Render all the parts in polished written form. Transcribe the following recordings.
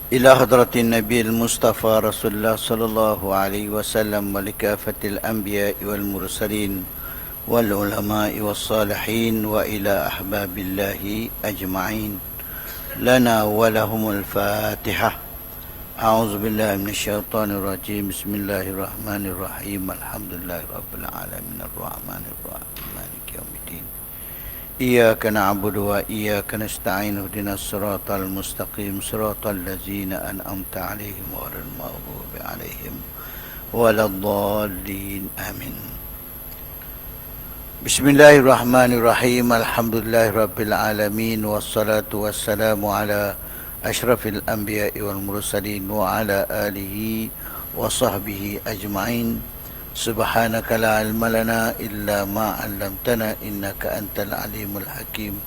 إلى حضرة النبي المصطفى رسول الله صلى الله عليه وسلم ولكافة الأنبياء والمرسلين والعلماء والصالحين وإلى أحباب الله أجمعين لنا ولهم الفاتحة. أعوذ بالله من الشيطان الرجيم. بسم الله الرحمن الرحيم. الحمد لله رب العالمين الرحمن الرحيم مالك يوم الدين. إياك نعبد وإياك نستعين. اهدنا الصراط المستقيم صراط الذين أنعمت عليهم غير المغضوب عليهم ولا الضالين آمين. بسم الله الرحمن الرحيم. الحمد لله رب العالمين والصلاة والسلام على أشرف الأنبياء والمرسلين وعلى آله وصحبه أجمعين. سبحانك لا علم لنا إلا ما علمتنا إنك أنت العليم الحكيم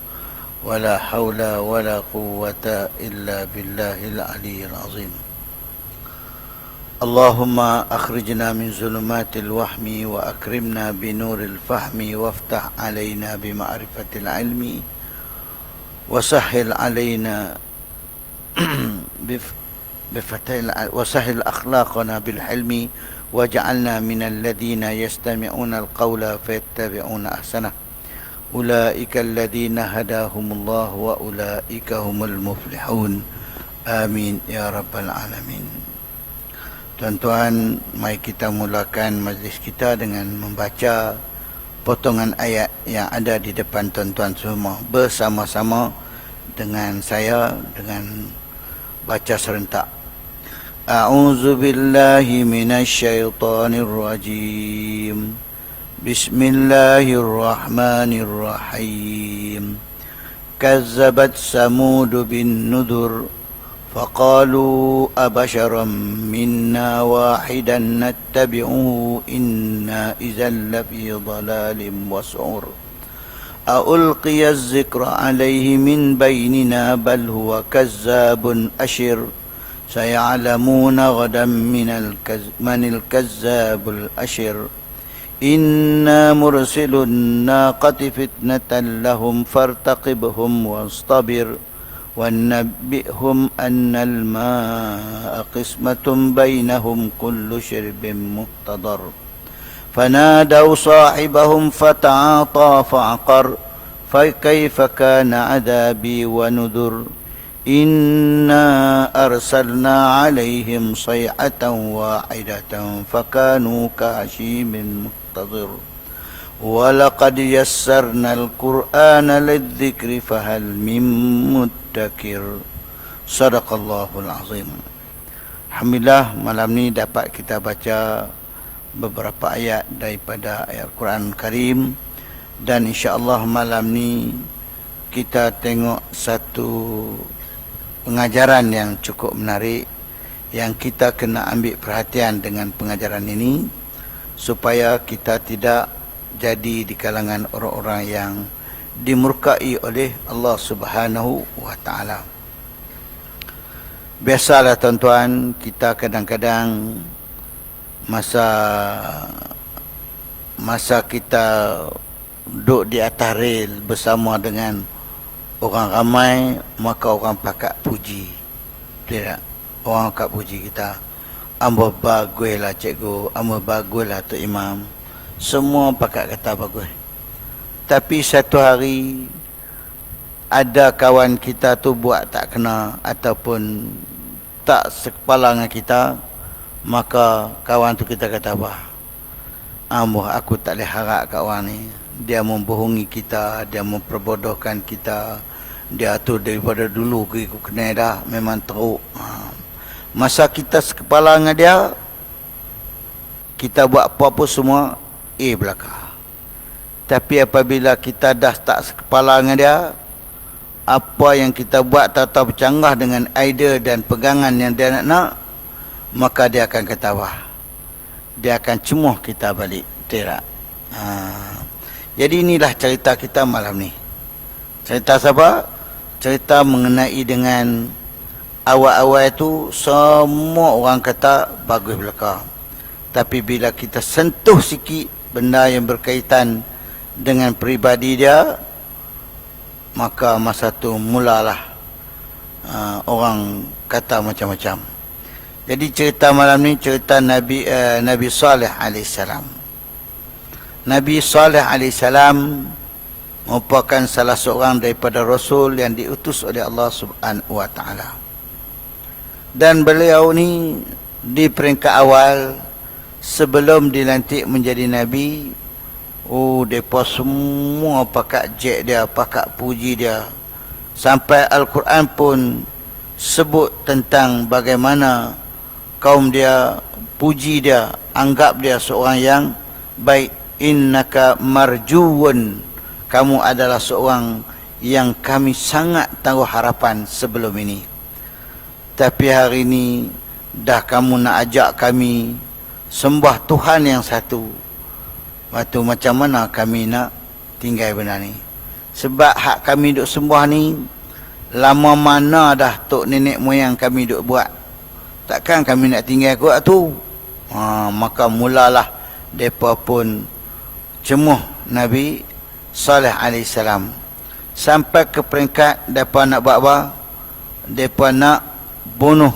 ولا حول ولا قوة إلا بالله العلي العظيم. اللهم أخرجنا من ظلمات الوهم وأكرمنا بنور الفهم وافتح علينا بمعرفة العلم وسهل علينا وسهل أخلاقنا بالحلم وجعلنا من الذين يستمعون القول فيتبعون أحسنه. أولئك الذين هداهم الله وأولئك هم المفلحون. آمين يا رب العالمين. Tuan-tuan, mari kita mulakan majlis kita dengan membaca potongan ayat yang ada di depan tuan-tuan semua bersama-sama dengan saya dengan baca serentak. A'udzu billahi minasy syaithanir rajim. Bismillahirrahmanirrahim. Kazzabat Samud bin Nudhur faqalu abasharam minna wahidan nattabi'uhu inna idzal lafi dhalalin was'ur. ألقي الذكر عليه من بيننا بل هو كذاب أشر سيعلمون غدا من الكذاب الأشر إنا مرسل الناقة فتنة لهم فارتقبهم واصطبر ونبئهم أن الماء قسمة بينهم كل شرب محتضر فنادوا صاحبهم فتعاطى فعقر فكيف كان عذابي ونذر إنا أرسلنا عليهم صيحة واحدة فكانوا كهشيم المحتضر ولقد يسرنا القرآن للذكر فهل من مدكر. صدق الله العظيم. Alhamdulillah, malam ni dapat kita baca beberapa ayat daripada ayat Al-Quran Karim, dan insya-Allah malam ni kita tengok satu pengajaran yang cukup menarik yang kita kena ambil perhatian dengan pengajaran ini supaya kita tidak jadi di kalangan orang-orang yang dimurkai oleh Allah Subhanahu wa taala. Biasalah tuan-tuan, kita kadang-kadang masa kita duduk di atas rel bersama dengan orang ramai, maka orang pakat puji. Tidak, orang pakat puji kita. Ambah baguslah cikgu, ambah baguslah Tok Imam. Semua pakat kata bagus. Tapi satu hari ada kawan kita tu buat tak kena ataupun tak sekepala dengan kita, maka kawan tu kita kata apa? Ambo, aku tak boleh harap kat orang ni. Dia membohongi kita, dia memperbodohkan kita. Dia tu daripada dulu aku kenal dah, memang teruk. Masa kita sekepala dengan dia, kita buat apa-apa semua belakang. Tapi apabila kita dah tak sekepala dengan dia, apa yang kita buat tak tahu bercanggah dengan idea dan pegangan yang dia nak, maka dia akan kata wah, dia akan cemuh kita balik. Tidak. Jadi inilah cerita kita malam ni. Cerita siapa? Cerita mengenai dengan awal-awal itu semua orang kata bagus belaka. Tapi bila kita sentuh sikit benda yang berkaitan dengan peribadi dia, maka masa tu mulalah orang kata macam-macam. Jadi cerita malam ni cerita Nabi Saleh alaihissalam. Nabi Saleh alaihissalam merupakan salah seorang daripada Rasul yang diutus oleh Allah Subhanahu wa Ta'ala. Dan beliau ni di peringkat awal sebelum dilantik menjadi Nabi, mereka semua pakat jek dia, pakat puji dia. Sampai Al-Quran pun sebut tentang bagaimana kaum dia puji dia, anggap dia seorang yang baik. Innaka marjuun, kamu adalah seorang yang kami sangat taruh harapan sebelum ini. Tapi hari ini dah kamu nak ajak kami sembah Tuhan yang satu. Waktu macam mana kami nak tinggal benda ni? Sebab hak kami duk sembah ni lama mana dah tok nenek moyang kami duk buat. Takkan kami nak tinggal kuat tu? Maka mulalah mereka pun cemuh Nabi Saleh alaihissalam. Sampai ke peringkat mereka nak buat apa? Mereka nak bunuh.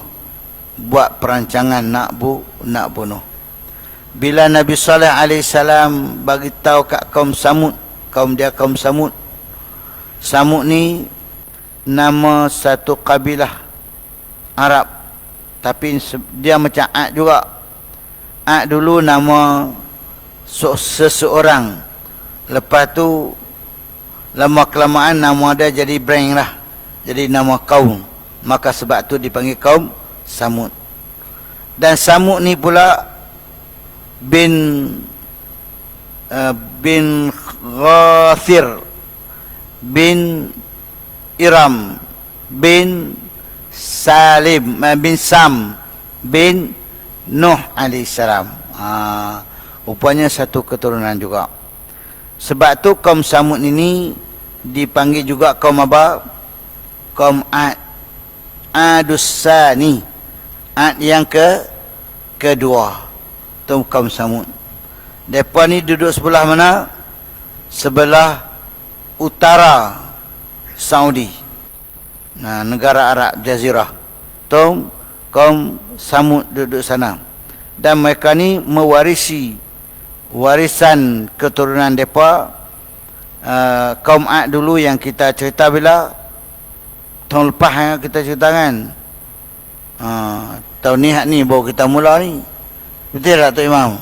Buat perancangan nak bunuh. Bila Nabi Saleh alaihissalam bagi tahu kat kaum Samud, kaum dia kaum Samud. Samud ni nama satu kabilah Arab, tapi dia macam Ad juga. Ad dulu nama seseorang, lepas tu lama kelamaan nama dia jadi brand lah, jadi nama kaum. Maka sebab tu dipanggil kaum Samud. Dan Samud ni pula bin Ghathir bin Iram bin Salim bin Sam bin Nuh alaihissalam. Rupanya satu keturunan juga. Sebab tu kaum Samud ini dipanggil juga kaum apa? Kaum Ad. Adussani, Ad yang kedua. Tu kaum Samud. Mereka ni duduk sebelah mana? Sebelah utara Saudi. Negara Arab Jazirah. Tu kaum Samud duduk sana. Dan mereka ni mewarisi warisan keturunan mereka. Kaum Ad dulu yang kita cerita bila tahun lepas yang kita cerita kan. Tahun ni baru kita mula ni. Betul tak Tok Imam?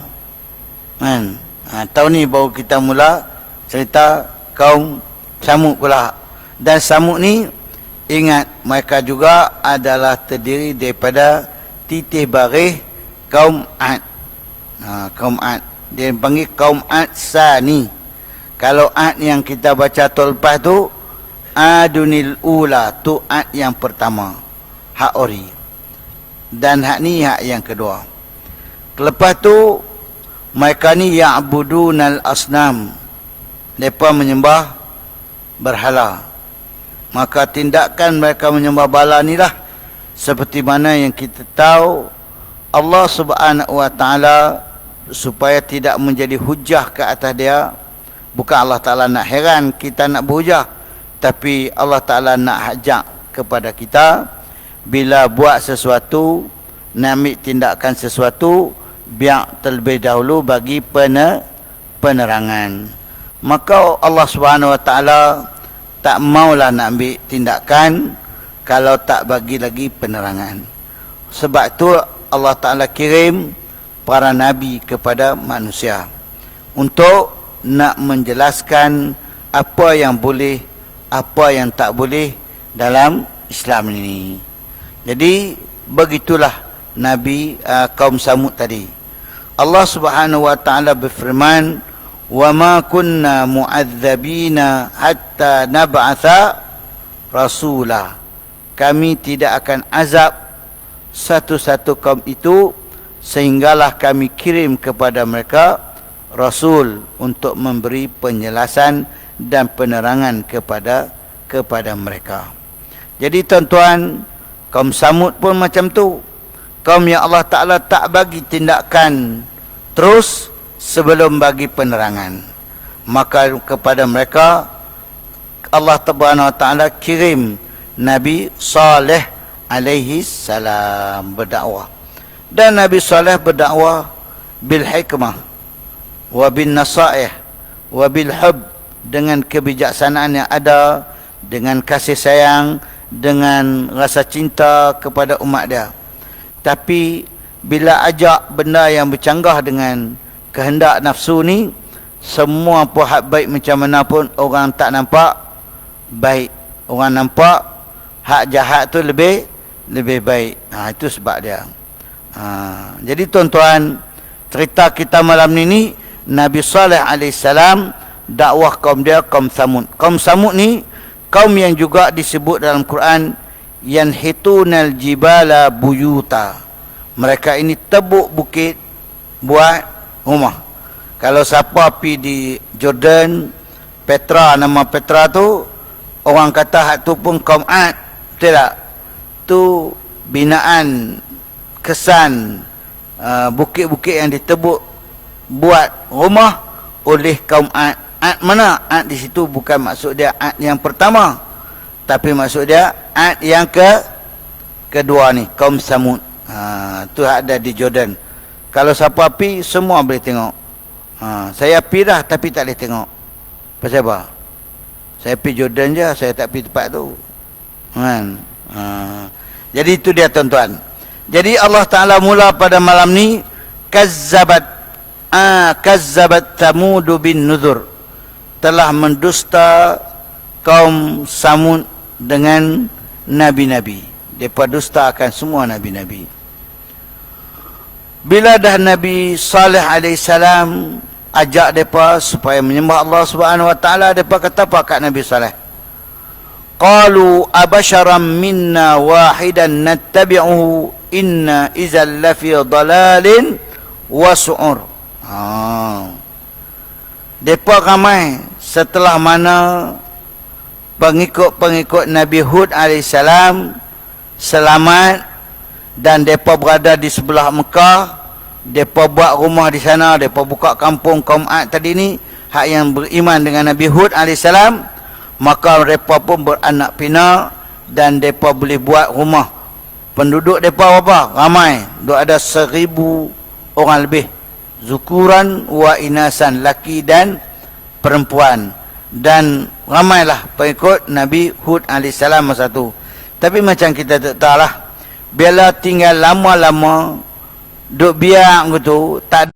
Kan? Tahun ni baru kita mula cerita kaum Samud pula. Dan Samud ni ingat mereka juga adalah terdiri daripada titih barih kaum Ad. Kaum Ad. Dia panggil kaum Ad Sani. Kalau Ad yang kita baca tahun lepas tu, Adunil Ula, tu Ad yang pertama, hak ori. Dan hak ni hak yang kedua. Lepas tu mereka ni ya'budunal asnam. Mereka menyembah berhala. Maka tindakan mereka menyembah bala ni lah seperti mana yang kita tahu Allah Subhanahu wa Ta'ala supaya tidak menjadi hujah ke atas dia. Bukan Allah Ta'ala nak heran kita nak berhujah, tapi Allah Ta'ala nak ajak kepada kita bila buat sesuatu, nak ambil tindakan sesuatu, biar terlebih dahulu bagi penerangan. Maka Allah Subhanahu wa Ta'ala tak maulah nak ambil tindakan kalau tak bagi lagi penerangan. Sebab tu Allah Ta'ala kirim para nabi kepada manusia untuk nak menjelaskan apa yang boleh, apa yang tak boleh dalam Islam ini. Jadi begitulah Nabi kaum Samud tadi. Allah Subhanahu wa Ta'ala berfirman, "Wa ma kunna mu'adzabina hatta nab'atha rasula." Kami tidak akan azab satu-satu kaum itu sehinggalah kami kirim kepada mereka rasul untuk memberi penjelasan dan penerangan kepada mereka. Jadi tuan-tuan, kaum Samud pun macam tu. Kaum yang Allah Ta'ala tak bagi tindakan terus sebelum bagi penerangan. Maka kepada mereka Allah Ta'ala kirim Nabi Saleh alaihi salam berdakwah. Dan Nabi Saleh berdakwah bil hikmah wa bin nasaih wa bil hub, dengan kebijaksanaan yang ada, dengan kasih sayang, dengan rasa cinta kepada umat dia. Tapi bila ajak benda yang bercanggah dengan kehendak nafsu ni, semua puhat baik macam mana pun orang tak nampak baik, orang nampak hak jahat tu lebih baik. Itu sebab dia. Jadi tuan-tuan, cerita kita malam ni Nabi Saleh alaihissalam dakwah kaum dia, kaum Samud. Kaum Samud ni kaum yang juga disebut dalam Quran yanhitunal jibala buyuta. Mereka ini tebuk bukit buat rumah. Kalau siapa pergi di Jordan, Petra, nama Petra tu, orang kata hak tu pun kaum Ad, betul tak? Tu binaan kesan bukit-bukit yang ditebuk buat rumah oleh kaum Ad. Ad mana? Ad di situ bukan maksud dia Ad yang pertama, tapi maksud dia Ad yang kedua ni, kaum Samud. Tu ada di Jordan. Kalau siapa pi, semua boleh tengok. Saya pi dah tapi tak boleh tengok. Pasal apa? Saya pi Jordan je, saya tak pi tempat tu. Kan? Jadi itu dia tuan-tuan. Jadi Allah Ta'ala mula pada malam ni, kazzabat Thamud bin Nuzur, telah mendusta kaum Samud dengan nabi-nabi. Mereka dustakan semua nabi-nabi. Bila dah Nabi Saleh alaihissalam ajak mereka supaya menyembah Allah Subhanahu wa taala, mereka kata apa kat Nabi Saleh? Qalu abasharam minna wahidan nattabi'uhu inna idzal lafi dhalalin wa su'ur. Mereka ramai setelah mana pengikut-pengikut Nabi Hud alaihissalam selamat dan mereka berada di sebelah Mekah. Mereka buat rumah di sana, mereka buka kampung kaum Ad tadi ni, hak yang beriman dengan Nabi Hud alaihissalam. Maka mereka pun beranak pinak dan mereka boleh buat rumah. Penduduk mereka berapa? Ramai, ada 1000 orang lebih, zukuran wa inasan, laki dan perempuan. Dan ramailah pengikut Nabi Hud alaihissalam masa tu. Tapi macam kita tak tahu lah, bila tinggal lama-lama duk biak gitu, tak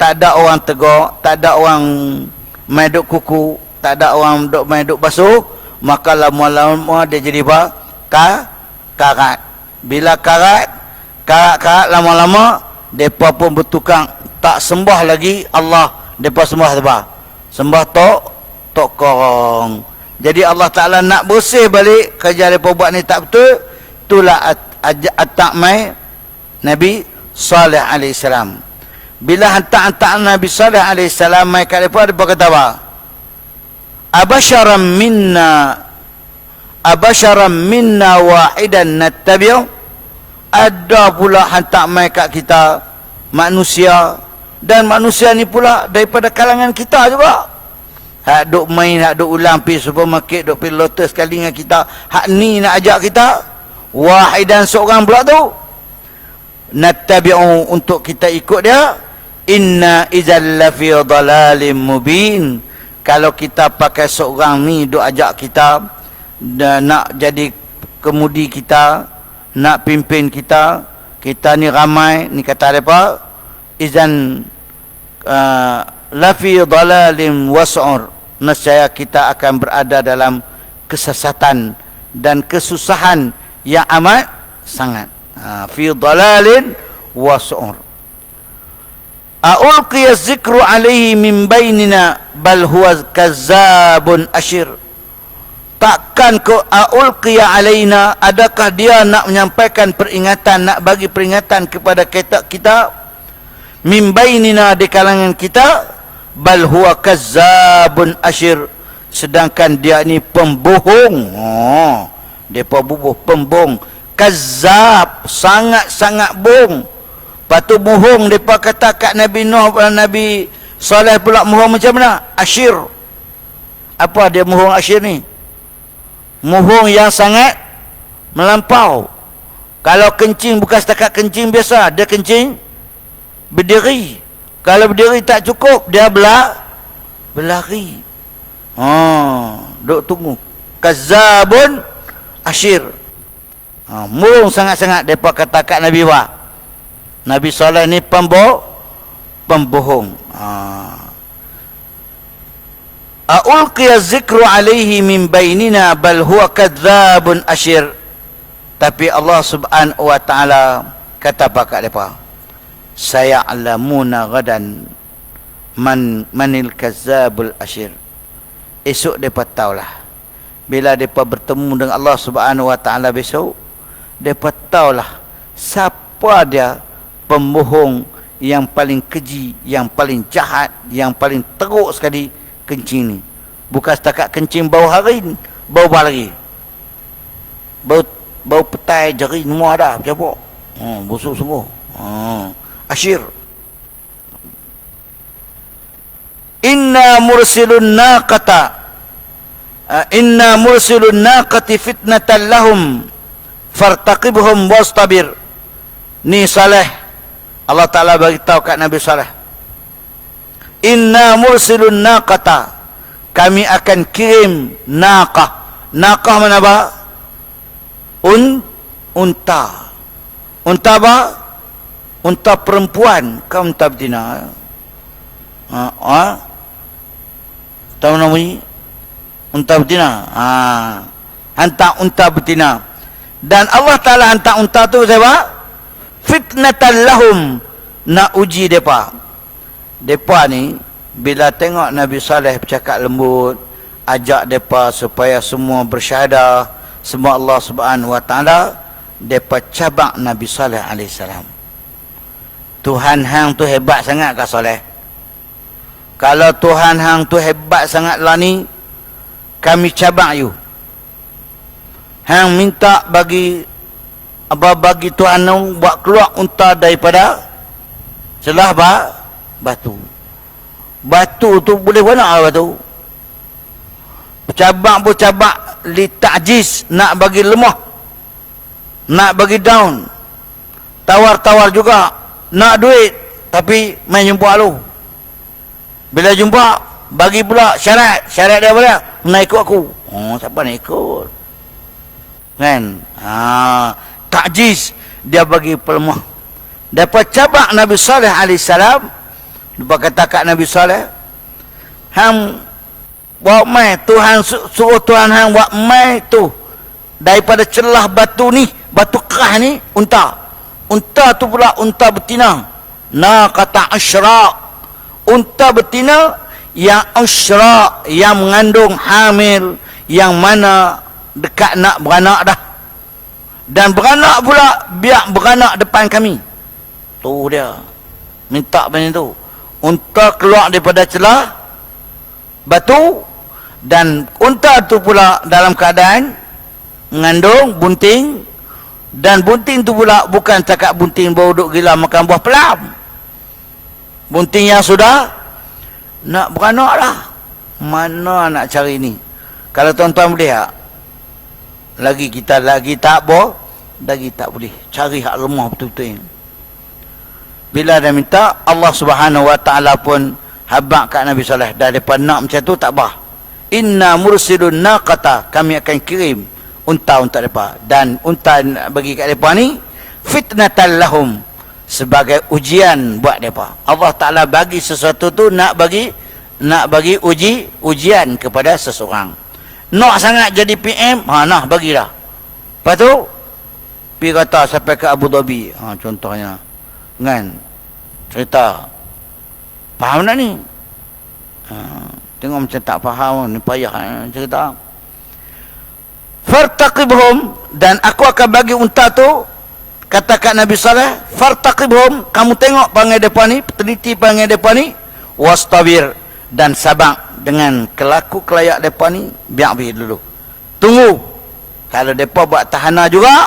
ada orang tegak, tak ada orang main duk kuku, tak ada orang duk main duk basuh, maka lama-lama dia jadi apa? Karat. Bila karat lama-lama depa pun bertukang tak sembah lagi Allah, depa sembah apa? Sembah tok korong. Jadi Allah Ta'ala nak bersih balik kerja depa buat ni tak betul. Itulah atak mai Nabi Saleh alaihissalam. Bila hantar Nabi Saleh alaihissalam mai kat depa, depa kata apa? Abasharam minna wahidan nattabi'u. Ada pula hantar mai kat kita manusia, dan manusia ni pula daripada kalangan kita juga. Hak duk main, hak duk ulang pergi supermarket, duk pergi Lotus sekali dengan kita, hak ni nak ajak kita. Wahidan, seorang pula tu, nattabi'u, untuk kita ikut dia. Inna idzal lafi dhalalim mubin. Kalau kita pakai seorang ni duk ajak kita, nak jadi kemudi kita, nak pimpin kita, kita ni ramai, ni kata mereka izan lafi dhalalim was'ur, nescaya kita akan berada dalam kesesatan dan kesusahan yang amat sangat. Fi dhalalin was'ur. A'ulqiya zikru alaihi min bainina bal huwa kazzabun ashir. Takkan kau a'ulqiya alaina, adakah dia nak menyampaikan peringatan, nak bagi peringatan kepada kita min bainina, di kalangan kita, bal huwa kazzabun ashir, sedangkan dia ni pembohong. Depa bubuh pembohong, kazzab, sangat-sangat bohong. Patu bohong depa kata kat Nabi Nuh dan Nabi Saleh pula bohong macam mana? Ashir. Apa dia bohong ashir ni? Bohong yang sangat melampau. Kalau kencing bukan setakat kencing biasa, dia kencing berdiri. Kalau berdiri tak cukup, dia berlari. Duk tunggu. Kazzabun asyir. Murung sangat-sangat mereka kata kat Nabi Nabi Saleh ni pembohong. Aulqiya zikru alaihi min bainina bal huwa kadzabun asyir. Tapi Allah Subhanahu wa taala kata kat depa, saya'lamuna gadan manil kazzabul asyir. Esok depa taulah. Bila depa bertemu dengan Allah Subhanahu wa taala besok, depa taulah siapa dia pembohong yang paling keji, yang paling jahat, yang paling teruk sekali kencing ni. Bukan setakat kencing bau harin, bau lagi. Bau petai jari semua dah bercabuk. Busuk sungguh. Asyir. Inna mursilun naqati fitnatan lahum fartaqibhum wastabir. Ni Saleh, Allah Ta'ala beritahu kat Nabi Saleh, inna mursilun naqata, kami akan kirim naqah. Naqah mana apa? Unta. Unta apa? Unta perempuan ke unta betina? Tahu nama ni? Unta betina. Hantar unta betina. Dan Allah Ta'ala hantar unta tu siapa? Fitnatan lahum, nak uji mereka. Mereka ni bila tengok Nabi Saleh bercakap lembut, ajak mereka supaya semua bersyahadah semua Allah Subhanahu wa taala, mereka cabak Nabi Saleh alaihi salam. Tuhan hang tu hebat sangat ke Saleh? Kalau Tuhan hang tu hebat sangat lah ni, kami cabak you. Hang minta bagi Tuhan hang buat keluar unta daripada celah batu. Batu tu boleh mana batu? Bercabak li ta'jiz, nak bagi lemah, nak bagi down. Tawar-tawar juga, nak duit tapi main jumpa lu. Bila jumpa bagi pula syarat dia apa dia? Nak ikut aku. Siapa nak ikut? Kan? Ta'jiz, dia bagi pelemah. Dapat cabak Nabi Saleh alaihi salam. Dia kata kat Nabi Saleh, hang buat mai Tuhan suruh Tuhan hang buat mai tu daripada celah batu ni, batu kerah ni, unta tu pula unta betina, naqata asyra, unta betina yang asyra, yang mengandung hamil, yang mana dekat nak beranak dah, dan beranak pula biar beranak depan kami. Tu dia minta macam tu, unta keluar daripada celah batu, dan unta tu pula dalam keadaan mengandung bunting, dan bunting tu pula bukan cakap bunting baru duk gila makan buah pelam, bunting yang sudah nak beranak lah. Mana nak cari ni? Kalau tuan-tuan boleh lagi kita lagi tak boleh cari hak lemah betul-betul. Bila dia minta, Allah Subhanahu wa taala pun habaq kat Nabi Saleh, dah depa nak macam tu tak bah. Inna mursilun naqata, kami akan kirim unta untuk depa, dan unta bagi kat depa ni fitnatan lahum, sebagai ujian buat depa. Allah Taala bagi sesuatu tu nak bagi ujian kepada seseorang. Nak sangat jadi PM, nah bagilah. Lepas tu pergi kata sampai ke Abu Dhabi, contohnya kan, cerita faham tak ni? Tengok macam tak faham ni, payah cerita. Fartaqibhum, dan aku akan bagi unta tu, kata kat Nabi Saleh, fartaqibhum, kamu tengok perangai depa ni, teliti perangai depa ni, wastabir, dan sabar dengan kelaku kelayak depa ni, biar dulu. Tunggu. Kalau depa buat tahanan juga,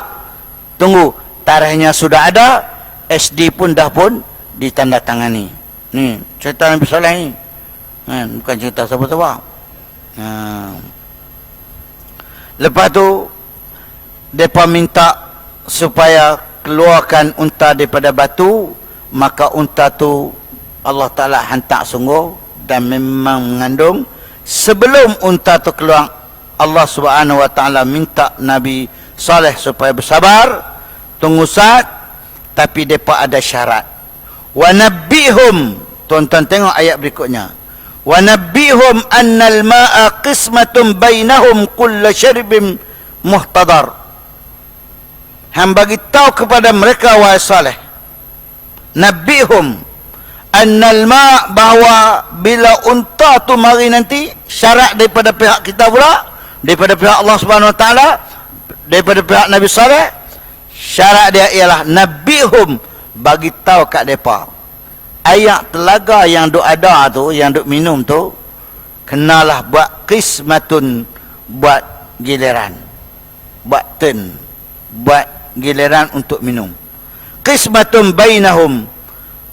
tunggu. Tarikhnya sudah ada, SD pun dah pun ditandatangani. Ni cerita Nabi Saleh ni. Bukan cerita siapa-siapa. Lepas tu Mereka minta supaya keluarkan unta daripada batu, maka unta tu Allah Ta'ala hantar sungguh dan memang mengandung. Sebelum unta tu keluar, Allah Subhanahu Wa Ta'ala minta Nabi Saleh supaya bersabar, tunggu saat, tapi mereka ada syarat. Wa nabbihum, tuan-tuan tengok ayat berikutnya. Wa nabbihum annal ma'a qismatun bainahum kulla syarbin muhtadar. Ham bagi tahu kepada mereka wahai Saleh, nabbihum annal ma', bahawa bila unta tu mari nanti, syarat daripada pihak kita pula, daripada pihak Allah Subhanahu Wa Ta'ala, daripada pihak Nabi Saleh, syarat dia ialah nabbihum, bagi tahu kat depa ayak telaga yang duk ada tu, yang duk minum tu, kenalah buat qismatun, buat giliran, buat turn, buat giliran untuk minum. Qismatun bainahum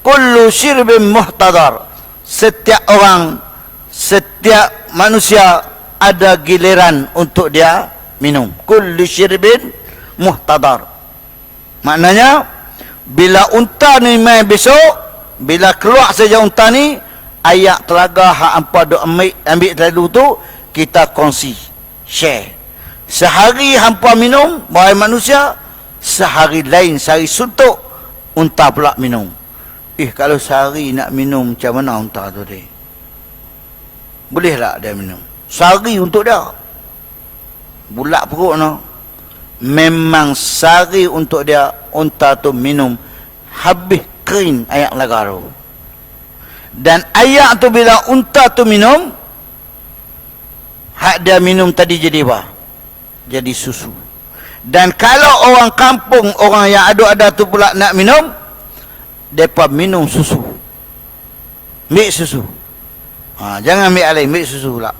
kullu syirbin muhtadar, setiap orang, setiap manusia ada giliran untuk dia minum. Kullu syirbin muhtadar, maknanya bila unta ni mai besok, bila keluar saja unta ni, ayak telaga hak hampa duk ambil tadi tu, kita kongsi, share. Sehari hampa minum wahai manusia, sehari lain, sehari suntuk unta pula minum. Kalau sehari nak minum, macam mana unta tu dia? Boleh tak dia minum? Sehari untuk dia. Bulat perut no. Memang sehari untuk dia, unta tu minum habis kering ayak laga tu. Dan ayak tu bila unta tu minum, hak dia minum tadi jadi apa? Jadi susu. Dan kalau orang kampung, orang yang ada tu pula nak minum, mereka minum susu. Ambil susu. Jangan ambil alih, ambil susu pula.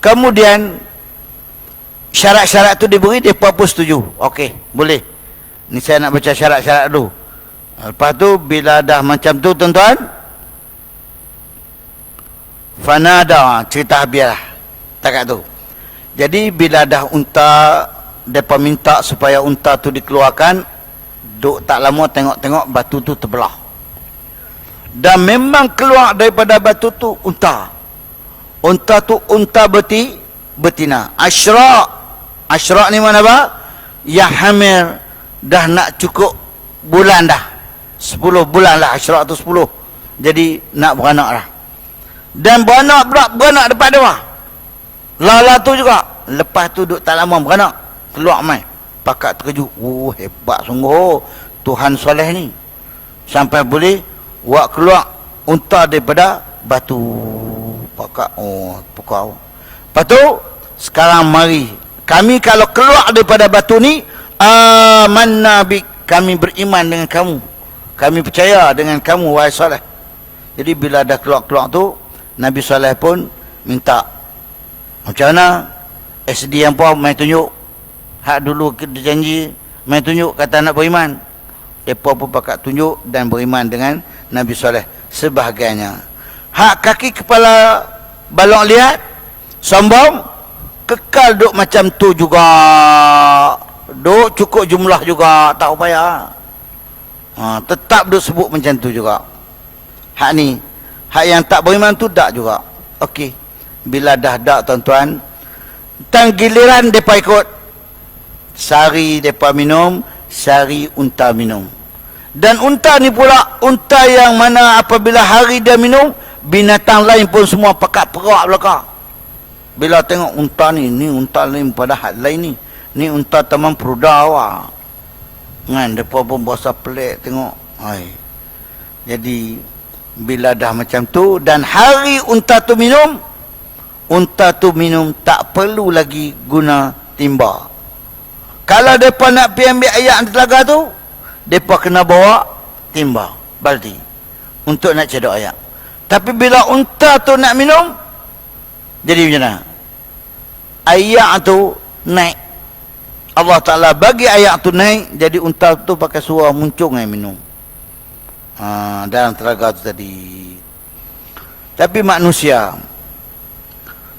Kemudian syarat-syarat tu diberi, mereka pun setuju. Okey, boleh. Ni saya nak baca syarat-syarat dulu. Lepas tu bila dah macam tu tuan-tuan, fanada, cerita habislah takat tu. Jadi bila dah unta, mereka minta supaya unta tu dikeluarkan, duk tak lama tengok-tengok batu tu terbelah. Dan memang keluar daripada batu tu unta. Unta tu unta betina. Asyraq ni mana apa? Yang hamil dah nak cukup bulan dah. 10 bulan lah, asyraq tu 10. Jadi nak beranak dah. Dan beranak depan dia. Lala tu juga. Lepas tu duk tak lama beranak, keluar mai. Pakak terkejut. Hebat sungguh Tuhan Soleh ni. Sampai boleh buat keluar unta daripada batu. Pakak, pukau. Lepas tu, sekarang mari. Kami kalau keluar daripada batu ni, amanna bik, kami beriman dengan kamu. Kami percaya dengan kamu, wahai Saleh. Jadi bila dah keluar-keluar tu, Nabi Saleh pun minta, macam mana? SD yang pun main tunjuk. Hak dulu kita janji, main tunjuk kata nak beriman. Mereka pun pakat tunjuk dan beriman dengan Nabi Saleh sebahagiannya. Hak kaki kepala balok lihat, sombong, kekal duk macam tu juga. Duk cukup jumlah juga, tak payah. Tetap duk sebut macam tu juga. Hak ni, hak yang tak beriman tu tak juga. Okey. Bila dah dak tuan-tuan, tang giliran depa ikut. Sehari depa minum, sehari unta minum. Dan unta ni pula, unta yang mana apabila hari dia minum, binatang lain pun semua pakat perak belakang. Bila tengok unta ni unta lain pada hal lain ni. Ni unta Taman Peruda awak. Kan, depa pun berasa pelik tengok. Jadi bila dah macam tu, dan hari unta tu minum tak perlu lagi guna timba. Kalau mereka nak pergi ambil ayak di telaga tu, mereka kena bawa timba, baldi, untuk nak cedok ayak. Tapi bila unta tu nak minum, jadi macam mana? Ayak tu naik. Allah Ta'ala bagi ayak tu naik, jadi unta tu pakai suara muncung yang minum. Dalam telaga tu tadi. Tapi manusia,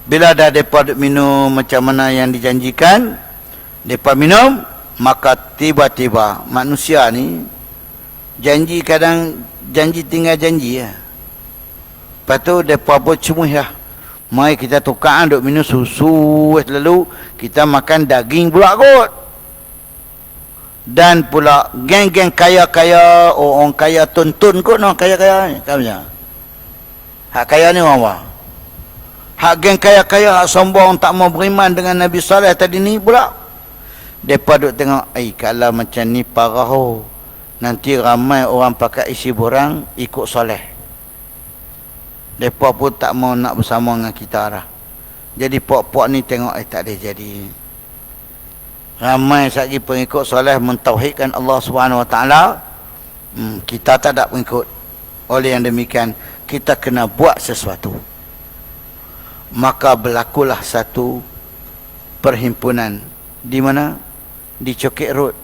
bila dah mereka minum macam mana yang dijanjikan, mereka minum, Maka tiba-tiba manusia ni janji, kadang janji tinggal janji ya. Lepas tu mereka pun cuma ya, mari kita tukar duk minum susu, lalu kita makan daging pula kot. Dan pula geng-geng kaya-kaya, orang kaya tuntun kot, no kaya-kaya ni katanya. Hak kaya ni orang apa? Hak geng kaya-kaya, hak sombong, tak mau beriman dengan Nabi Saleh tadi ni pula. Mereka duk tengok, kalau macam ni parah oh. Nanti ramai orang pakai isi borang ikut Saleh. Mereka pun tak mau nak bersama dengan kita dah. Jadi puak-puak ni tengok, tak ada jadi. Ramai sekali pengikut Saleh mentauhidkan Allah SWT. Kita tak ada pengikut. Oleh yang demikian, kita kena buat sesuatu. Maka berlakulah satu perhimpunan. Di mana? Di Cokek Road.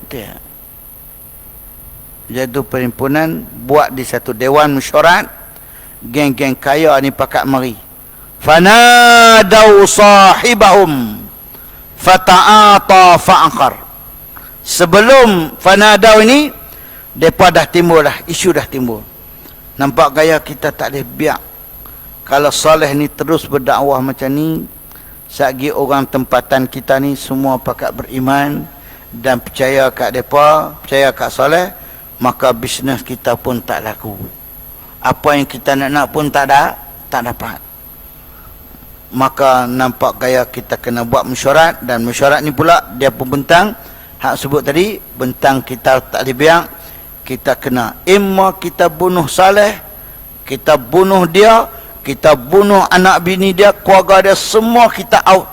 Jadi perhimpunan buat di satu dewan mesyuarat. Geng-geng kaya ni pakat mari. Fanadau sahibahum fata'ata fa'aqar. Sebelum fanadau ini, mereka dah timbul dah, isu dah timbul. Nampak gaya kita tak boleh biar. Kalau Saleh ni terus berdakwah macam ni, sagi orang tempatan kita ni semua pakat beriman dan percaya kat mereka, percaya kat Saleh, maka bisnes kita pun tak laku. Apa yang kita nak pun tak dapat. Maka nampak gaya kita kena buat mesyuarat, dan mesyuarat ni pula dia pun bentang hak sebut tadi, bentang kita tak boleh biar. Kita kena imma kita bunuh Saleh, kita bunuh dia, kita bunuh anak bini dia, keluarga dia, semua kita out.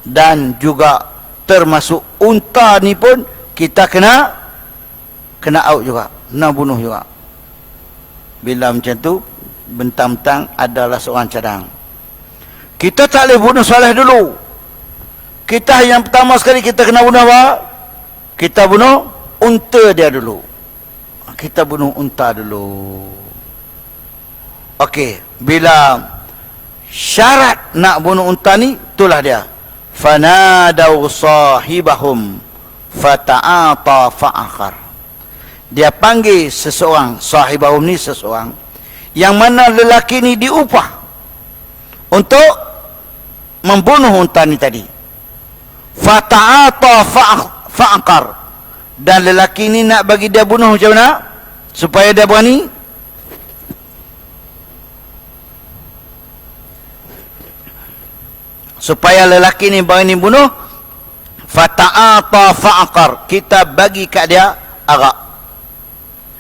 Dan juga termasuk unta ni pun kita kena out juga, kena bunuh juga. Bila macam tu, bentang-bentang adalah seorang cadang. Kita tak boleh bunuh Saleh dulu. Kita yang pertama sekali kita kena bunuh apa? Kita bunuh unta dia dulu. Kita bunuh unta dulu. Okey, bila syarat nak bunuh unta ni, itulah dia. Fanadau sahibahum fata'ata fa'akhar. Dia panggil seseorang, sahibahum ni seseorang, yang mana lelaki ni diupah untuk membunuh unta ni tadi. Fata'ata fa'akhar. Dan lelaki ni nak bagi dia bunuh macam mana? Supaya dia berani. Supaya lelaki ni berani bunuh. Fata'ata fa'akhar. Kita bagi kat dia arak.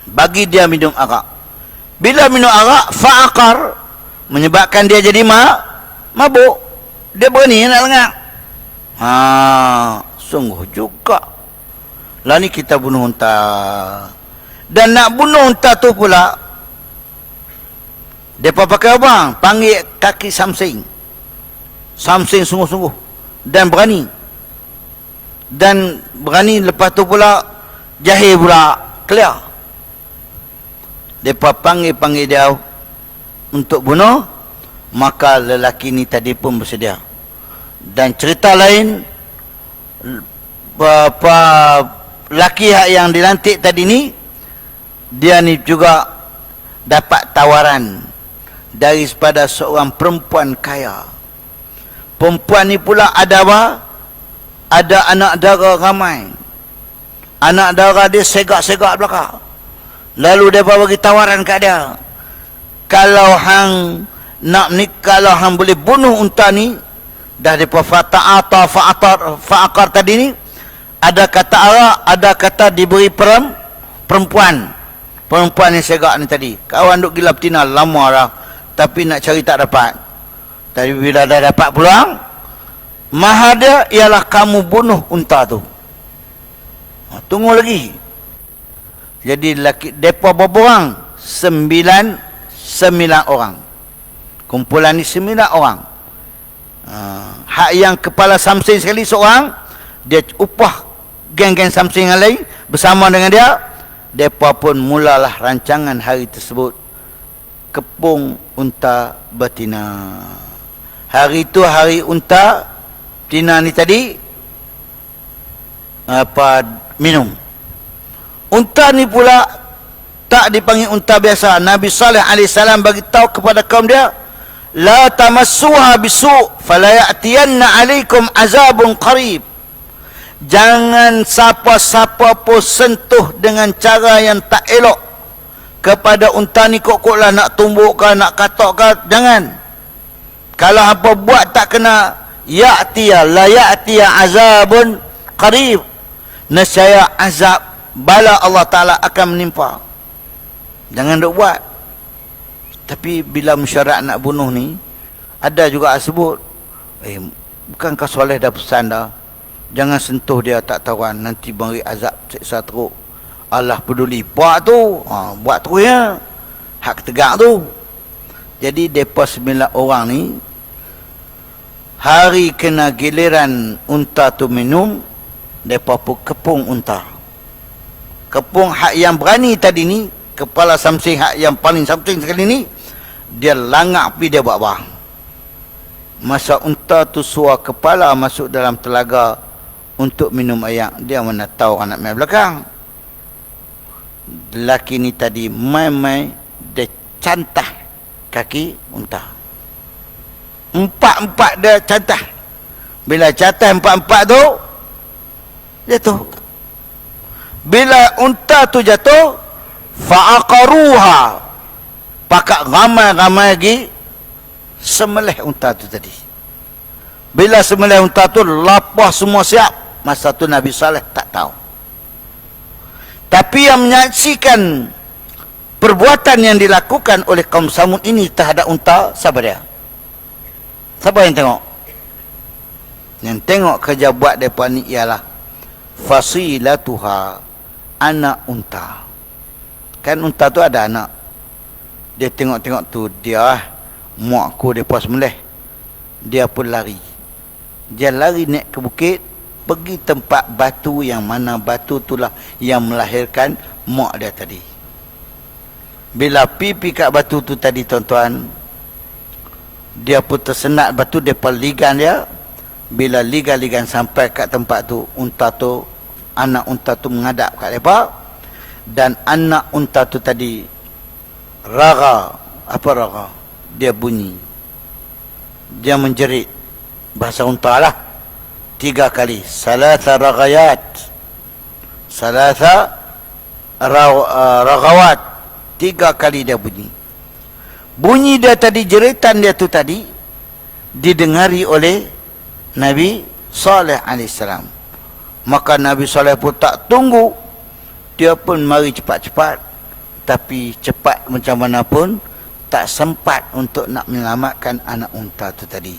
Bagi dia minum arak. Bila minum arak, fa'akhar, menyebabkan dia jadi mabuk. Dia berani nak lengak. Sungguh juga. Lah ni kita bunuh unta. Dan nak bunuh unta tu pula, mereka pakai apa? Panggil kaki samsing. Samsing sungguh-sungguh. Dan berani. Dan berani lepas tu pula, jahil pula. Clear. Mereka panggil dia untuk bunuh. Maka lelaki ni tadi pun bersedia. Dan cerita lain, lelaki yang dilantik tadi ni, dia ni juga dapat tawaran daripada seorang perempuan kaya. Perempuan ni pula ada apa? Ada anak dara ramai. Anak dara dia segak-segak belakang. Lalu dia bagi tawaran kat dia, kalau hang nak menikah, kalau hang boleh bunuh unta ni, dah depa fata'ata fa'akar tadi ni, ada kata arak, ada kata diberi perempuan yang segak ni tadi. Kawan duk gila betina lama dah, tapi nak cari tak dapat. Tapi bila dah dapat peluang, mahar dia ialah kamu bunuh unta tu. Tunggu lagi. Jadi depa berapa orang? 9 orang. Kumpulan ni 9 orang. Hak yang kepala samsing sekali seorang, dia upah geng-geng samsing yang lain bersama dengan dia. Depa pun mulalah rancangan hari tersebut, kepung unta betina. Hari itu hari unta betina ni tadi, minum. Unta ni pula tak dipanggil unta biasa. Nabi Saleh alaihissalam bagi tahu kepada kaum dia, la tamassuha bisu' fala ya'tiyanna 'alaikum azabun qarib. Jangan siapa-siapa pun sentuh dengan cara yang tak elok kepada unta ni. Kok-koklah nak tumbuk ke, nak katok ke, jangan. Kalau apa buat tak kena, ya'tiya la ya'tiya azabun qarib, nescaya azab bala Allah Ta'ala akan menimpa. Jangan duk buat. Tapi bila mesyuarat nak bunuh ni, ada juga sebut, bukankah Soleh dah pesan dah, jangan sentuh dia, tak tawan, nanti beri azab seksa teruk. Allah peduli. Buat tu, buat terus ya, hak tegak tu. Jadi mereka 9 orang ni, hari kena giliran unta tu minum, mereka pun kepung unta. Kepung hak yang berani tadi ni, kepala samsing hak yang paling samsing sekali ni, dia langak pergi dia buat bah. Masa unta tu suar kepala masuk dalam telaga untuk minum air, dia mana tahu anak main belakang. Lelaki ni tadi mai-mai dia cantah kaki unta. Empat-empat dia cantah. Bila cantah empat-empat tu, jatuh. Bila unta tu jatuh, fa'aqaruha, pakak ramai-ramai lagi semelih unta tu tadi. Bila semelih unta tu, lapah semua siap. Masa tu Nabi Saleh tak tahu. Tapi yang menyaksikan perbuatan yang dilakukan oleh kaum Samud ini terhadap unta, siapa dia? Siapa yang tengok? Yang tengok kerja buat mereka ni ialah fasilatuha, anak unta. Kan unta tu ada anak. Dia tengok-tengok tu, dia mak aku mereka semelih. Dia pun lari. Dia lari naik ke bukit, pergi tempat batu yang mana batu itulah yang melahirkan mak dia tadi. Bila pipi kat batu tu tadi tuan-tuan, dia pun tersenat batu, dia pun ligan dia. Bila ligan-ligan sampai kat tempat tu, unta tu, anak unta tu menghadap kat mereka. Dan anak unta tu tadi raga. Apa raga? Dia bunyi, dia menjerit. Bahasa unta lah 3 kali. Salasa ragayat, salasa ragawat, 3 kali dia bunyi. Bunyi dia tadi, jeritan dia tu tadi didengari oleh Nabi Saleh alaihissalam. Maka Nabi Saleh pun tak tunggu, dia pun mari cepat-cepat. Tapi cepat macam mana pun tak sempat untuk nak menyelamatkan anak unta tu tadi.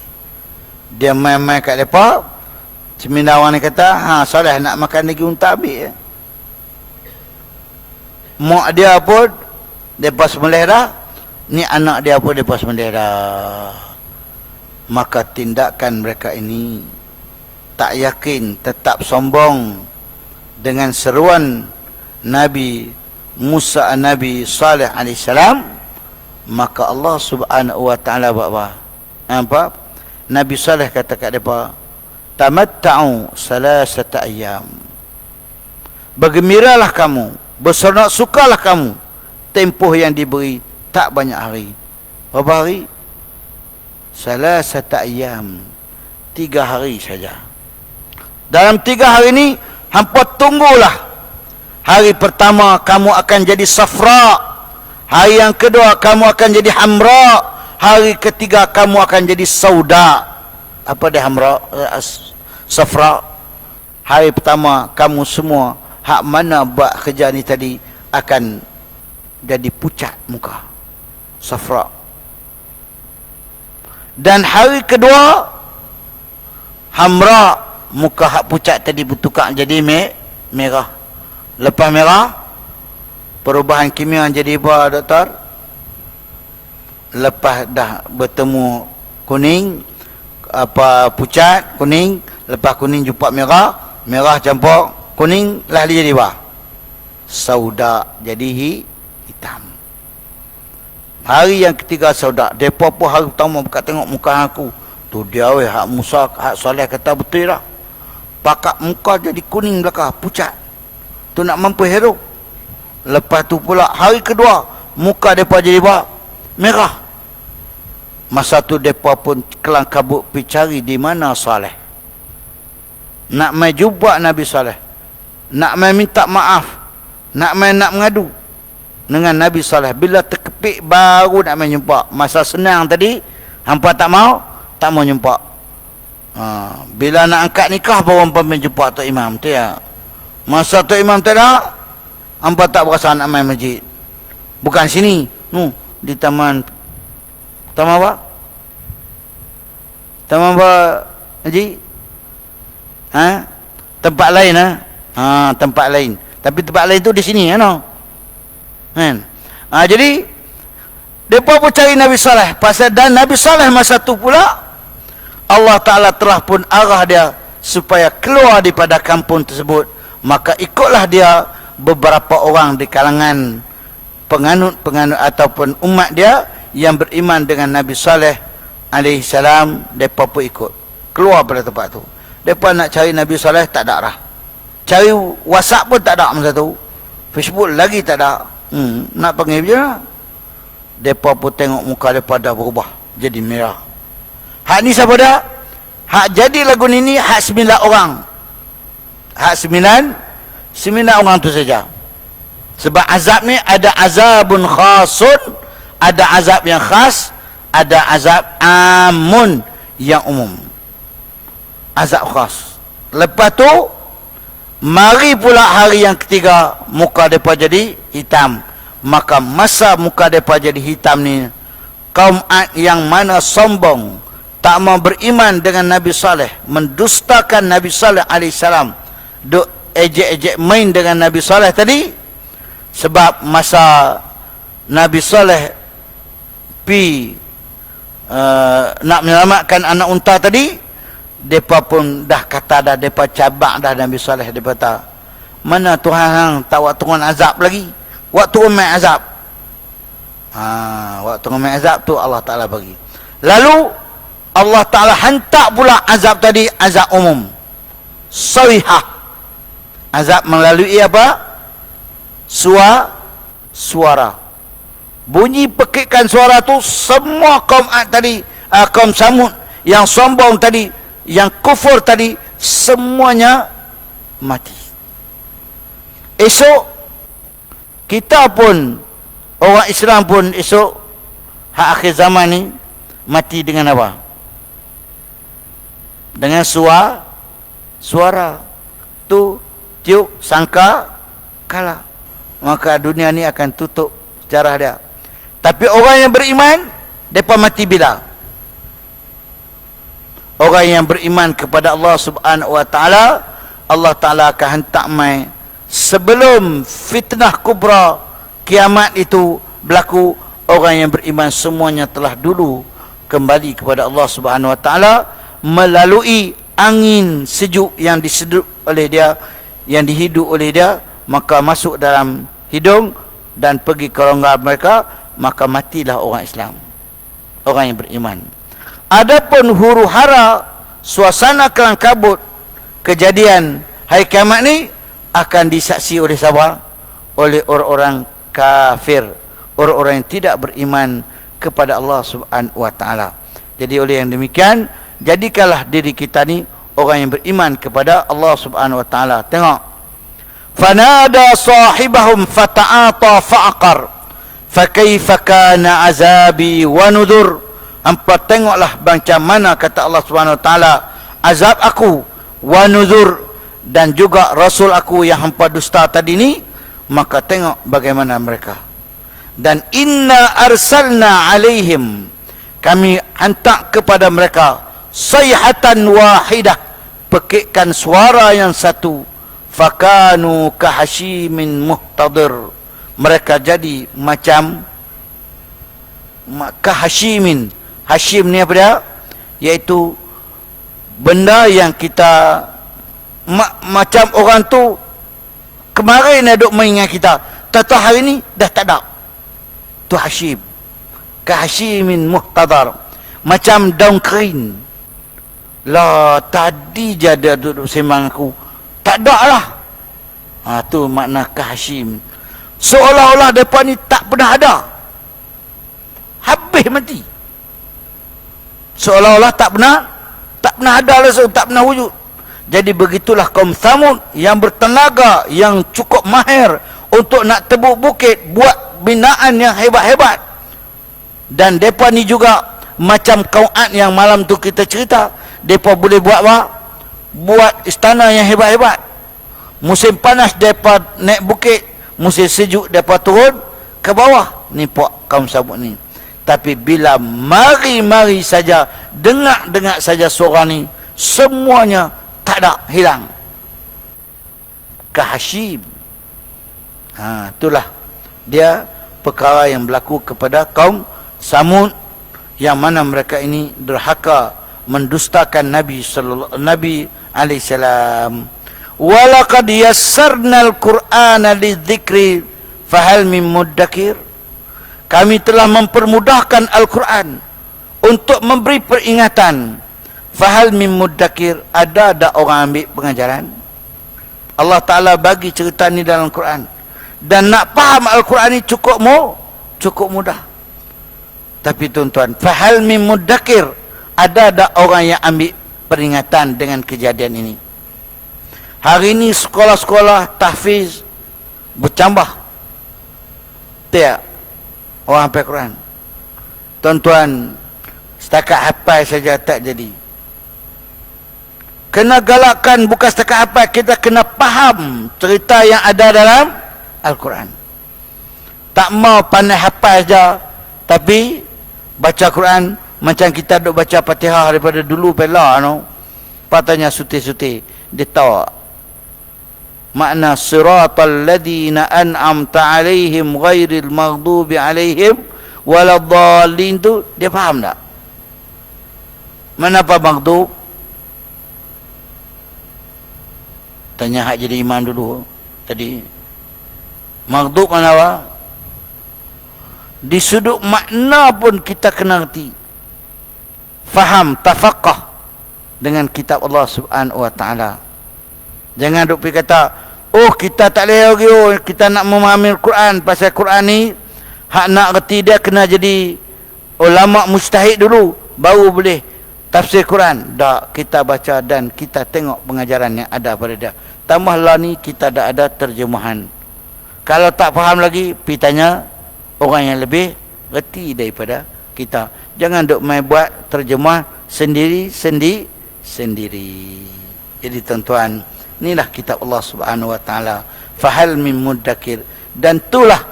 Dia main-main kat mereka. Cemindawang ni kata, Saleh nak makan lagi unta, ambil. Mak dia pun mereka sembelih dah, ni anak dia pun mereka sembelih dah. Maka tindakan mereka ini tak yakin, tetap sombong dengan seruan Nabi Musa, Nabi Saleh alaihissalam. Maka Allah subhanahu wa ta'ala buat apa? Nabi Saleh kata kat mereka, tamatta'u salasata ayyam, bergembiralah kamu, berseronok sukalah kamu, tempoh yang diberi tak banyak hari. Berapa hari? Salasata ayyam, 3 hari saja. Dalam 3 hari ni hampa tunggulah. Hari pertama kamu akan jadi safra, hari yang kedua kamu akan jadi hamra, hari ketiga kamu akan jadi sauda. Apa dia hamra, safra? Hari pertama kamu semua hak mana buat kerja ni tadi akan jadi pucat muka, safra. Dan hari kedua hamra, muka hak pucat tadi bertukar jadi merah. Lepas merah, perubahan kimia jadi apa, doktor? Lepas dah bertemu kuning, apa pucat, kuning, lepas kuning jumpa merah, merah campur kuning, lah dia jadi apa? Sauda, jadi hitam. Hari yang ketiga sauda. Depa pun hari pertama buka tengok muka aku. Tu dia weh, hak Musa, hak Saleh kata betul dah. pakak muka jadi kuning belakang, pucat. Tu nak mampu hirup. Lepas tu pula hari kedua, muka mereka jadi merah. Masa tu mereka pun kelang kabut pergi cari di mana Saleh. Nak main jumpa Nabi Saleh. Nak main minta maaf. Nak main nak mengadu dengan Nabi Saleh. Bila terkepik baru nak main jumpa. Masa senang tadi, hampa tak mau jumpa. Bila nak angkat nikah baru hampa main jumpa Tok Imam tu ya. Masa Tok Imam tak ada, hampa tak berasa nak main masjid. Bukan sini, di taman apa? Taman apa, Haji? Tempat lain tempat lain. Tapi tempat lain tu di sini kan. Jadi depa pun cari Nabi Saleh. Pasal dan Nabi Saleh masa tu pula Allah Taala telah pun arah dia supaya keluar daripada kampung tersebut. Maka ikutlah dia beberapa orang di kalangan penganut ataupun umat dia yang beriman dengan Nabi Saleh alaihi salam. Depa pun ikut keluar pada tempat tu. Depa nak cari Nabi Saleh tak ada arah. Cari WhatsApp pun tak ada masa tu. Facebook lagi tak ada. Nak panggil je lah. Depa pun tengok muka depa dah berubah jadi merah. Hak ni siapa dah? Hak jadi lagu ni hak 9 orang. Hak 9 orang tu saja. Sebab azab ni ada azabun khasun, ada azab yang khas, ada azab amun yang umum. Azab khas. Lepas tu mari pula hari yang ketiga, muka mereka jadi hitam. Maka masa muka mereka jadi hitam ni, kaum Ad yang mana sombong, tak mau beriman dengan Nabi Saleh, mendustakan Nabi Saleh alaihissalam, duk ejek-ejek main dengan Nabi Saleh tadi. Sebab masa Nabi Saleh nak menyelamatkan anak unta tadi, mereka pun dah kata dah, mereka cabak dah Nabi Saleh. Mereka kata, mana Tuhan hang tak waktu turun azab lagi, waktu turun main azab. Waktu turun main azab tu Allah Ta'ala bagi. Lalu Allah Ta'ala hantar pula azab tadi, azab umum, sawihah. Azab melalui apa? Suara. Bunyi pekikan suara tu, semua kaum Ad tadi, kaum Samud yang sombong tadi, yang kufur tadi, semuanya mati. Esok kita pun, orang Islam pun esok hak akhir zaman ni mati dengan apa? Dengan suara tu tiup sangka kalah. Maka dunia ni akan tutup sejarah dia. Tapi orang yang beriman, mereka mati bila? Orang yang beriman kepada Allah Subhanahu Wa Taala, Allah Taala akan hentak mai sebelum fitnah kubra kiamat itu berlaku. Orang yang beriman semuanya telah dulu kembali kepada Allah Subhanahu Wa Taala melalui angin sejuk yang disedup oleh dia, yang dihidup oleh dia, maka masuk dalam hidung dan pergi ke rongga mereka, maka matilah orang Islam, orang yang beriman. Adapun huru hara, suasana kelang kabut kejadian hari kiamat ni akan disaksi oleh siapa? Oleh orang-orang kafir, orang-orang yang tidak beriman kepada Allah Subhanahu Wa Taala. Jadi oleh yang demikian, jadikanlah diri kita ni orang yang beriman kepada Allah Subhanahu Wa Taala. Tengok, fanada sahibahum fata'ata fa'aqar fakaifa kana azabi wa nudur. Hampa tengoklah macam mana kata Allah Subhanahu Wa Taala, azab aku wa nudur, dan juga rasul aku yang hampa dusta tadi ni. Maka tengok bagaimana mereka. Dan inna arsalna alaihim, kami hantar kepada mereka sayhatan wahidah, pekikan suara yang satu, fakanu kahashimin muhtadir, mereka jadi macam kahashimin. Hashim ni apa dia? Iaitu benda yang kita macam orang tu kemarin duk main dengan kita, tahu hari ni dah tak ada. Tu hashim. Kahashimin muhtadar, macam daun kering. Lah tadi je dia duduk sembang aku. Tak ada lah. Tu makna Hashim. Seolah-olah mereka ni tak pernah ada. Habis mati. Seolah-olah tak pernah ada langsung, tak pernah wujud. Jadi begitulah kaum Thamud yang bertenaga, yang cukup mahir untuk nak tebuk bukit, buat binaan yang hebat-hebat. Dan mereka ni juga macam kaum Ad yang malam tu kita cerita, mereka boleh buat apa? Buat istana yang hebat-hebat. Musim panas mereka naik bukit, musim sejuk mereka turun ke bawah. Ni kaum Thamud ni. Tapi bila mari-mari saja, dengar-dengar saja suara ni, semuanya tak ada, hilang. Hashim. Itulah dia perkara yang berlaku kepada kaum Thamud, yang mana mereka ini derhaka mendustakan Nabi alaihi salam. Walaqad yassarnal Qur'ana lidzikri fahal min muddakir. Kami telah mempermudahkan Al-Quran untuk memberi peringatan. Fahal min muddakir, ada orang ambil pengajaran? Allah Ta'ala bagi cerita ni dalam Quran. Dan nak faham Al-Quran ni cukup mudah. Tapi tuan-tuan, fahal min muddakir, ada orang yang ambil peringatan dengan kejadian ini. Hari ini sekolah-sekolah tahfiz bertambah. Tiap orang hafal Quran. Tuan-tuan, setakat hafal saja tak jadi. Kena galakkan, bukan setakat hafal, kita kena faham cerita yang ada dalam Al-Quran. Tak mau pandai hafal saja, tapi baca Quran macam kita duk baca Fatihah daripada dulu pela no. Patanya suti-suti, dia tahu makna siratal ladzina an'amta alaihim ghairil maghdubi alaihim waladdallin tu dia faham tak? Mana apa maghdub? Tanya hak jadi imam dulu tadi. Maghdub mana apa? Di sudut makna pun kita kena reti. Faham, tafaqah dengan kitab Allah Subhanahu wa taala. Jangan duk pergi kata, oh kita tak boleh lagi, oh kita nak memahami Al-Quran. Pasal Quran ni, hak nak reti dia kena jadi ulama mujtahid dulu, baru boleh tafsir Quran. Tak, kita baca dan kita tengok pengajaran yang ada pada dia. Tambahlah ni kita dah ada terjemahan. Kalau tak faham lagi, pergi tanya orang yang lebih reti daripada kita. Jangan duk main buat terjemah sendiri-sendiri. Jadi tuan-tuan, inilah kitab Allah Subhanahu wa taala. Fahal min muddakir. Dan itulah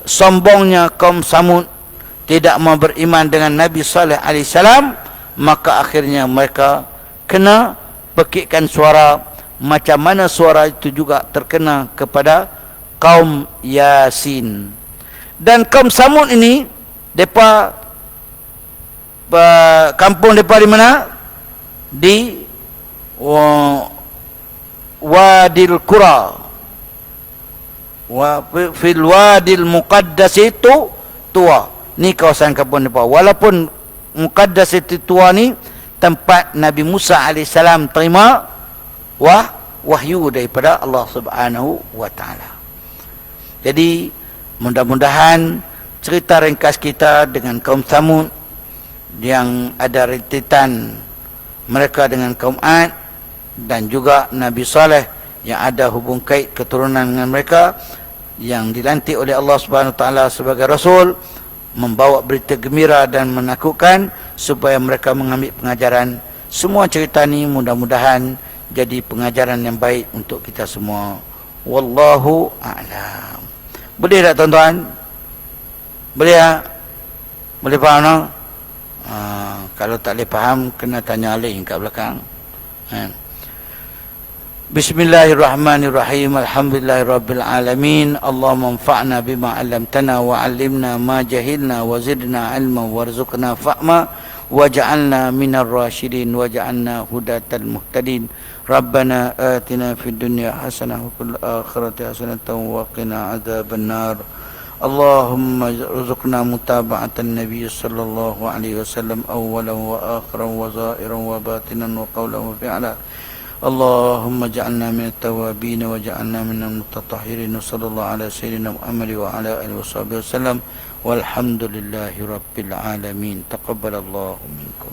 sombongnya kaum Thamud, tidak mau beriman dengan Nabi Saleh alaihi salam, maka akhirnya mereka kena pekikkan suara, macam mana suara itu juga terkena kepada kaum Yasin. Dan kaum Thamud ini, depa kampung depa di mana? Di Wadil Qura, fil Wadil Muqaddas itu tua. Ni kawasan kampung depa. Walaupun Muqaddas itu tua ni tempat Nabi Musa AS terima wahyu daripada Allah Subhanahu wa taala. Jadi mudah-mudahan cerita ringkas kita dengan kaum Thamud yang ada rentetan mereka dengan kaum Ad dan juga Nabi Saleh yang ada hubung kait keturunan dengan mereka, yang dilantik oleh Allah Subhanahu wa taala sebagai rasul, membawa berita gembira dan menakutkan supaya mereka mengambil pengajaran. Semua cerita ni mudah-mudahan jadi pengajaran yang baik untuk kita semua. Wallahu a'lam. Boleh tak tuan-tuan? Boleh tak? Boleh faham tak? Kalau tak boleh faham, kena tanya Alim kat belakang. Bismillahirrahmanirrahim. Alhamdulillahirabbil alamin. Allahumma anfa'na bima 'allamtana wa 'allimna ma jahilna wa zidna 'ilman warzuqna fahma waj'alna minar rasyidin waj'alna hudatal muhtadin. Rabbana atina fid dunya hasanah wa fil akhirati hasanah wa qina adzabannar. اللهم ارزقنا متابعة النبي صلى الله عليه وسلم أولا وآخرا وظاهرا وباطنا وقولا وفعلا. اللهم اجعلنا من التوابين واجعلنا من المتطهرين. صلى الله على سيدنا محمد وعلى آله وصحبه وسلم والحمد لله رب العالمين. تقبل الله منكم.